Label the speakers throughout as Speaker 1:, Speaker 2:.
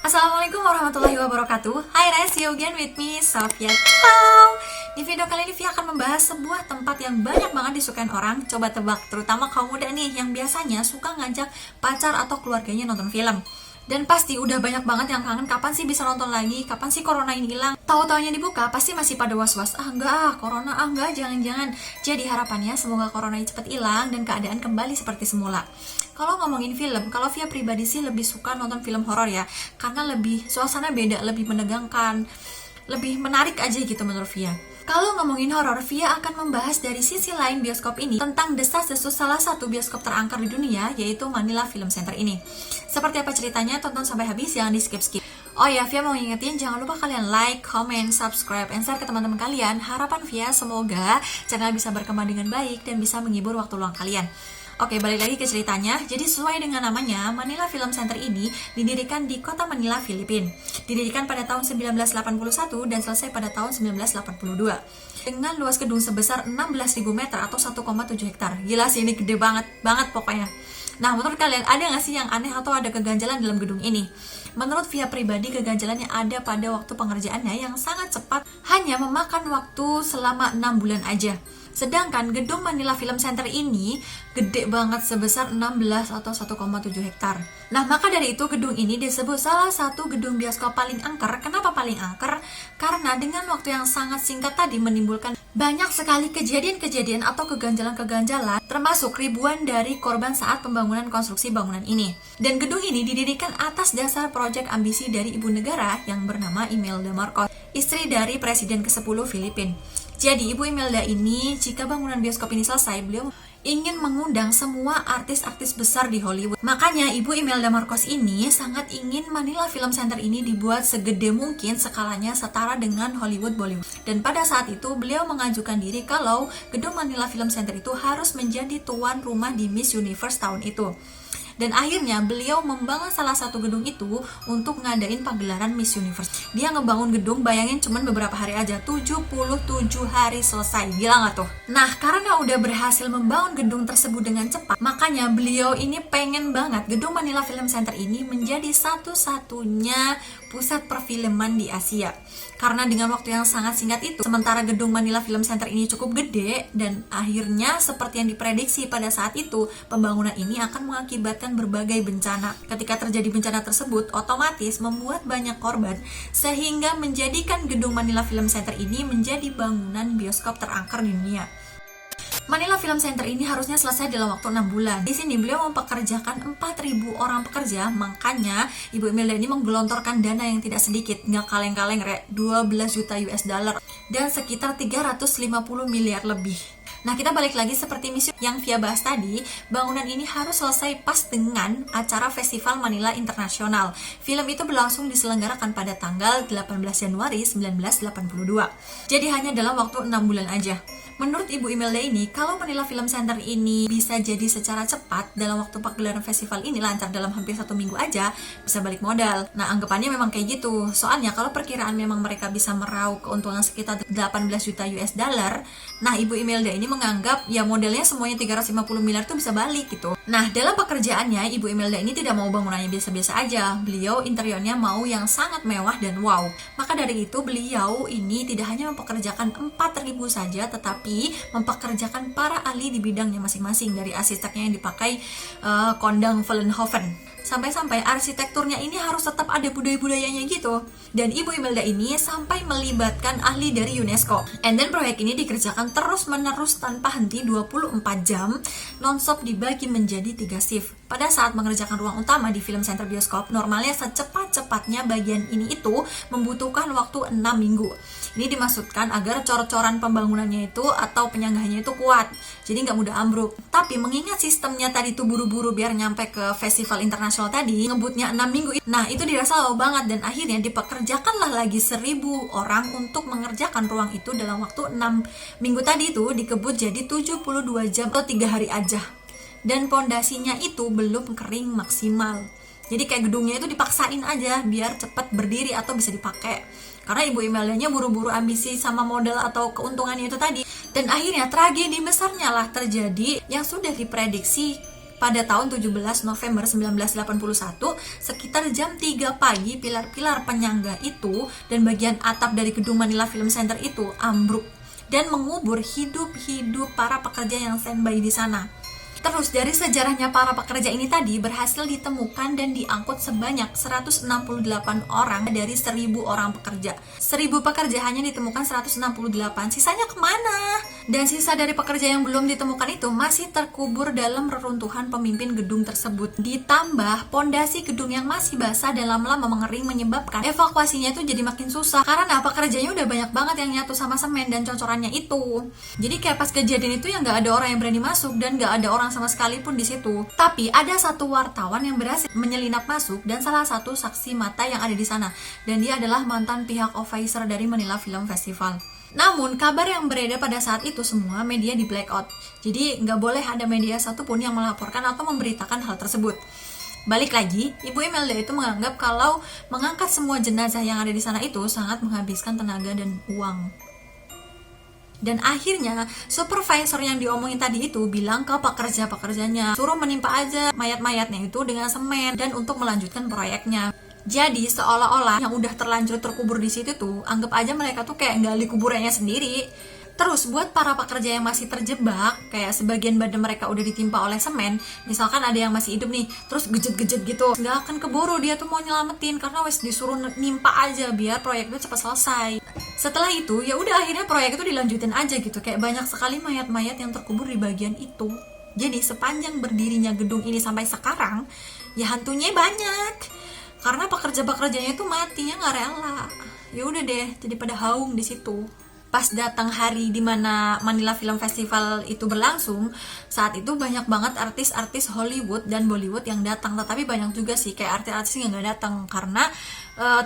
Speaker 1: Assalamualaikum warahmatullahi wabarakatuh. Hai guys, you again with me, Sofia. Ciao. Di video kali ini Via akan membahas sebuah tempat yang banyak banget disukain orang. Coba tebak, terutama kaum muda nih yang biasanya suka ngajak pacar atau keluarganya nonton film. Dan pasti udah banyak banget yang kangen kapan sih bisa nonton lagi, kapan sih corona ini hilang. Tahu-taunya dibuka pasti masih pada was-was, corona enggak, jangan-jangan. Jadi harapannya semoga corona ini cepat hilang dan keadaan kembali seperti semula. Kalau ngomongin film, kalau Via pribadi sih lebih suka nonton film horor ya, karena lebih suasana beda, lebih menegangkan, lebih menarik aja gitu menurut Via. Kalau ngomongin horor, Via akan membahas dari sisi lain bioskop ini tentang desas-desus salah satu bioskop terangker di dunia, yaitu Manila Film Center ini. Seperti apa ceritanya, tonton sampai habis, jangan di skip-skip. Oh ya, Via mau ngingetin, jangan lupa kalian like, comment, subscribe, and share ke teman-teman kalian. Harapan Via semoga channel bisa berkembang dengan baik dan bisa menghibur waktu luang kalian. Oke, balik lagi ke ceritanya. Jadi sesuai dengan namanya, Manila Film Center ini didirikan di kota Manila, Filipina. Didirikan pada tahun 1981 dan selesai pada tahun 1982. Dengan luas gedung sebesar 16.000 meter atau 1,7 hektar. Gila sih, ini gede banget pokoknya. Nah, menurut kalian ada nggak sih yang aneh atau ada keganjalan dalam gedung ini? Menurut Via pribadi, keganjalannya ada pada waktu pengerjaannya yang sangat cepat, hanya memakan waktu selama 6 bulan aja. Sedangkan gedung Manila Film Center ini gede banget sebesar 16 atau 1,7 hektar. Nah, maka dari itu gedung ini disebut salah satu gedung bioskop paling angker. Kenapa paling angker? Karena dengan waktu yang sangat singkat tadi menimbulkan banyak sekali kejadian-kejadian atau keganjalan-keganjalan, termasuk ribuan dari korban saat pembangunan konstruksi bangunan ini. Dan gedung ini didirikan atas dasar proyek ambisi dari ibu negara yang bernama Imelda Marcos, istri dari Presiden ke-10 Filipina. Jadi Ibu Imelda ini, jika bangunan bioskop ini selesai, beliau ingin mengundang semua artis-artis besar di Hollywood. Makanya Ibu Imelda Marcos ini sangat ingin Manila Film Center ini dibuat segede mungkin, skalanya setara dengan Hollywood Bollywood. Dan pada saat itu beliau mengajukan diri kalau gedung Manila Film Center itu harus menjadi tuan rumah di Miss Universe tahun itu. Dan akhirnya beliau membangun salah satu gedung itu untuk ngadain pagelaran Miss Universe. Dia ngebangun gedung, bayangin cuman beberapa hari aja, 77 hari selesai. Gila gak tuh? Nah, karena udah berhasil membangun gedung tersebut dengan cepat, makanya beliau ini pengen banget gedung Manila Film Center ini menjadi satu-satunya pusat perfilman di Asia. Karena dengan waktu yang sangat singkat itu, sementara gedung Manila Film Center ini cukup gede, dan akhirnya seperti yang diprediksi pada saat itu, pembangunan ini akan mengakibatkan berbagai bencana. Ketika terjadi bencana tersebut, otomatis membuat banyak korban, sehingga menjadikan gedung Manila Film Center ini menjadi bangunan bioskop terangker di dunia. Manila Film Center ini harusnya selesai dalam waktu 6 bulan. Di sini beliau mempekerjakan 4.000 orang pekerja, makanya Ibu Imelda ini menggelontorkan dana yang tidak sedikit, nggak kaleng-kaleng, 12 juta US dollar dan sekitar 350 miliar lebih. Nah, kita balik lagi seperti misi yang Via bahas tadi, bangunan ini harus selesai pas dengan acara Festival Manila Internasional. Film itu berlangsung diselenggarakan pada tanggal 18 Januari 1982. Jadi hanya dalam waktu 6 bulan aja. Menurut Ibu Imelda ini, kalau Manila Film Center ini bisa jadi secara cepat dalam waktu pagelaran festival ini lancar dalam hampir 1 minggu aja, bisa balik modal. Nah, anggapannya memang kayak gitu. Soalnya kalau perkiraan memang mereka bisa meraup keuntungan sekitar 18 juta US dollar, nah Ibu Imelda ini menganggap ya modelnya semuanya 350 miliar tuh bisa balik gitu. Nah, dalam pekerjaannya Ibu Imelda ini tidak mau bangunannya biasa-biasa aja. Beliau interiornya mau yang sangat mewah dan wow. Maka dari itu beliau ini tidak hanya mempekerjakan 4.000 saja, tetapi mempekerjakan para ahli di bidangnya masing-masing, dari arsiteknya yang dipakai Kondang Vollenhoven. Sampai-sampai arsitekturnya ini harus tetap ada budaya-budayanya gitu. Dan Ibu Imelda ini sampai melibatkan ahli dari UNESCO. And then proyek ini dikerjakan terus-menerus tanpa henti 24 jam, non-stop dibagi menjadi 3 shift. Pada saat mengerjakan ruang utama di film center bioskop, normalnya secepat-cepatnya bagian ini itu membutuhkan waktu 6 minggu. Ini dimaksudkan agar cor-coran pembangunannya itu atau penyanggahnya itu kuat, jadi nggak mudah ambruk. Tapi mengingat sistemnya tadi tuh buru-buru biar nyampe ke festival internasional tadi, ngebutnya 6 minggu. Nah, itu dirasa lama banget, dan akhirnya dipekerjakanlah lagi 1.000 orang untuk mengerjakan ruang itu dalam waktu 6 minggu tadi itu dikebut jadi 72 jam atau 3 hari aja. Dan pondasinya itu belum kering maksimal. Jadi kayak gedungnya itu dipaksain aja biar cepat berdiri atau bisa dipakai. Karena Ibu Imeldanya buru-buru ambisi sama modal atau keuntungannya itu tadi. Dan akhirnya tragedi besarnya lah terjadi yang sudah diprediksi pada tahun 17 November 1981, sekitar jam 3 pagi, pilar-pilar penyangga itu dan bagian atap dari gedung Manila Film Center itu ambruk dan mengubur hidup-hidup para pekerja yang standby di sana. Terus dari sejarahnya para pekerja ini tadi berhasil ditemukan dan diangkut sebanyak 168 orang dari 1000 orang pekerja. 1000 pekerja hanya ditemukan 168, sisanya kemana? Dan sisa dari pekerja yang belum ditemukan itu masih terkubur dalam reruntuhan pemimpin gedung tersebut. Ditambah pondasi gedung yang masih basah dan lama-lama mengering menyebabkan evakuasinya itu jadi makin susah. Karena pekerjanya udah banyak banget yang nyatu sama semen dan cocorannya itu. Jadi kayak pas kejadian itu ya nggak ada orang yang berani masuk dan nggak ada orang sama sekali pun di situ. Tapi ada satu wartawan yang berhasil menyelinap masuk dan salah satu saksi mata yang ada di sana. Dan dia adalah mantan pihak officer dari Manila Film Festival. Namun kabar yang beredar pada saat itu semua media di blackout. Jadi nggak boleh ada media satupun yang melaporkan atau memberitakan hal tersebut. Balik lagi, Ibu Imelda itu menganggap kalau mengangkat semua jenazah yang ada di sana itu sangat menghabiskan tenaga dan uang. Dan akhirnya supervisor yang diomongin tadi itu bilang ke pekerja-pekerjanya, suruh menimpa aja mayat-mayatnya itu dengan semen dan untuk melanjutkan proyeknya. Jadi seolah-olah yang udah terlanjur terkubur di situ tuh, anggap aja mereka tuh kayak gali kuburannya sendiri. Terus buat para pekerja yang masih terjebak, kayak sebagian badan mereka udah ditimpa oleh semen, misalkan ada yang masih hidup nih, terus gejet-gejet gitu, nggak akan keburu dia tuh mau nyelamatin karena wes disuruh nimpa aja biar proyek itu cepat selesai. Setelah itu ya udah akhirnya proyek itu dilanjutin aja gitu, kayak banyak sekali mayat-mayat yang terkubur di bagian itu. Jadi sepanjang berdirinya gedung ini sampai sekarang, ya hantunya banyak. Karena pekerja-pekerjanya itu matinya nggak rela. Ya udah deh, jadi pada haung di situ. Pas datang hari dimana Manila Film Festival itu berlangsung, saat itu banyak banget artis-artis Hollywood dan Bollywood yang datang. Tetapi banyak juga sih kayak artis-artis yang nggak datang karena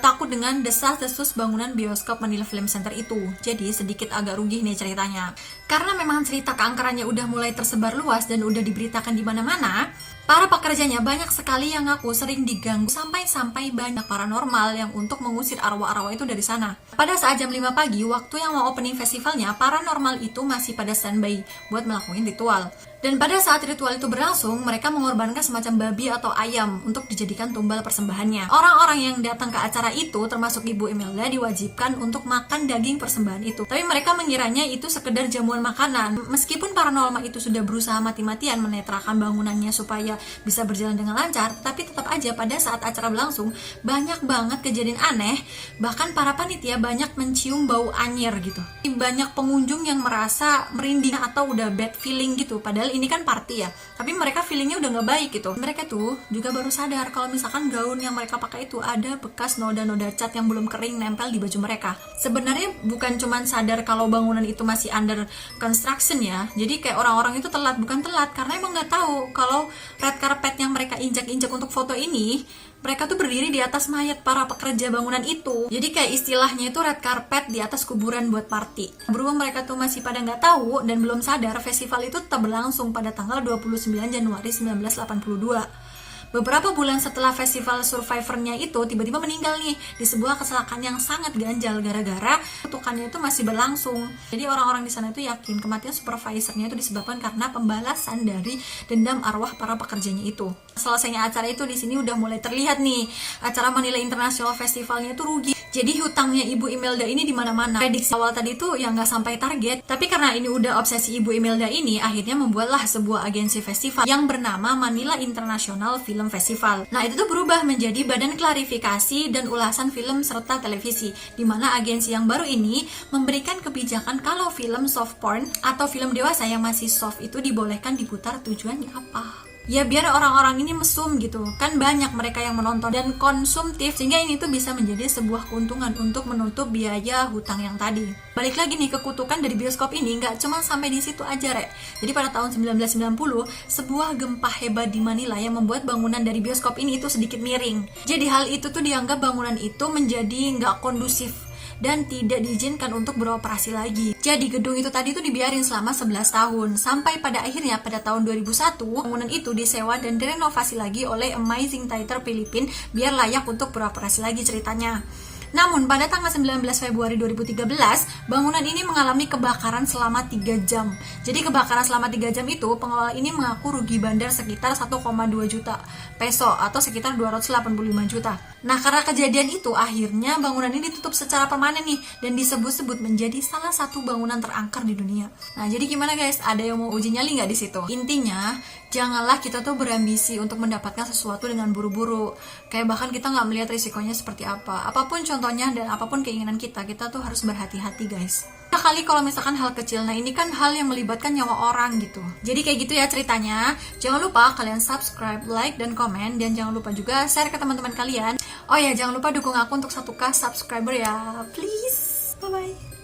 Speaker 1: takut dengan desas-desus bangunan bioskop Manila Film Center itu. Jadi sedikit agak rugi nih ceritanya. Karena memang cerita keangkerannya udah mulai tersebar luas dan udah diberitakan di mana-mana, para pekerjanya banyak sekali yang ngaku sering diganggu sampai banyak paranormal yang untuk mengusir arwah-arwah itu dari sana. Pada saat jam 5 pagi, waktu yang mau opening festivalnya, paranormal itu masih pada standby buat melakukan ritual. Dan pada saat ritual itu berlangsung, mereka mengorbankan semacam babi atau ayam untuk dijadikan tumbal persembahannya. Orang-orang yang datang ke acara itu, termasuk Ibu Imelda, diwajibkan untuk makan daging persembahan itu. Tapi mereka mengiranya itu sekedar jamuan makanan. Meskipun paranormal itu sudah berusaha mati-matian menetralkan bangunannya supaya bisa berjalan dengan lancar, tapi tetap aja pada saat acara berlangsung, banyak banget kejadian aneh. Bahkan para panitia banyak mencium bau anyir gitu. Banyak pengunjung yang merasa merinding atau udah bad feeling gitu. Padahal ini kan party ya, tapi mereka feelingnya udah nggak baik gitu. Mereka tuh juga baru sadar kalau misalkan gaun yang mereka pakai itu ada bekas noda-noda cat yang belum kering nempel di baju mereka. Sebenarnya bukan cuman sadar kalau bangunan itu masih under construction ya, jadi kayak orang-orang itu bukan telat karena emang nggak tahu kalau red carpet yang mereka injak-injak untuk foto ini, mereka tuh berdiri di atas mayat para pekerja bangunan itu. Jadi kayak istilahnya itu red carpet di atas kuburan buat party. Berhubung mereka tuh masih pada nggak tahu dan belum sadar, festival itu tetap berlangsung pada tanggal 29 Januari 1982. Beberapa bulan setelah festival survivornya itu tiba-tiba meninggal nih di sebuah kecelakaan yang sangat ganjal gara-gara kutukannya itu masih berlangsung. Jadi orang-orang di sana itu yakin kematian supervisornya itu disebabkan karena pembalasan dari dendam arwah para pekerjanya itu. Selesainya acara itu di sini udah mulai terlihat nih, acara Manila International Festivalnya itu rugi. Jadi hutangnya Ibu Imelda ini di mana-mana. Prediksi awal tadi tuh yang nggak sampai target, tapi karena ini udah obsesi Ibu Imelda ini, akhirnya membuatlah sebuah agensi festival yang bernama Manila International Film Festival. Nah, itu tuh berubah menjadi Badan Klarifikasi dan Ulasan Film serta Televisi, di mana agensi yang baru ini memberikan kebijakan kalau film soft porn atau film dewasa yang masih soft itu dibolehkan diputar. Tujuannya apa? Ya biar orang-orang ini mesum gitu, kan banyak mereka yang menonton dan konsumtif, sehingga ini tuh bisa menjadi sebuah keuntungan untuk menutup biaya hutang yang tadi. Balik lagi nih ke kutukan dari bioskop ini, nggak cuma sampai di situ aja Rek. Jadi pada tahun 1990, sebuah gempa hebat di Manila yang membuat bangunan dari bioskop ini itu sedikit miring. Jadi hal itu tuh dianggap bangunan itu menjadi nggak kondusif dan tidak diizinkan untuk beroperasi lagi. Jadi gedung itu tadi tuh dibiarin selama 11 tahun sampai pada akhirnya pada tahun 2001 bangunan itu disewa dan direnovasi lagi oleh Amazing Theater Philippines biar layak untuk beroperasi lagi ceritanya. Namun pada tanggal 19 Februari 2013, bangunan ini mengalami kebakaran selama 3 jam. Jadi kebakaran selama 3 jam itu, pengelola ini mengaku rugi bandar sekitar 1,2 juta peso atau sekitar 285 juta. Nah, karena kejadian itu akhirnya bangunan ini ditutup secara permanen nih dan disebut-sebut menjadi salah satu bangunan terangker di dunia. Nah, jadi gimana guys? Ada yang mau uji nyali nggak di situ? Intinya, janganlah kita tuh berambisi untuk mendapatkan sesuatu dengan buru-buru. Kayak bahkan kita nggak melihat risikonya seperti apa. Apapun contohnya dan apapun keinginan kita tuh harus berhati-hati guys. Nah, kali kalau misalkan hal kecil, nah ini kan hal yang melibatkan nyawa orang gitu. Jadi kayak gitu ya ceritanya. Jangan lupa kalian subscribe, like, dan komen. Dan jangan lupa juga share ke teman-teman kalian. Oh ya, jangan lupa dukung aku untuk 1K subscriber ya. Please. Bye-bye.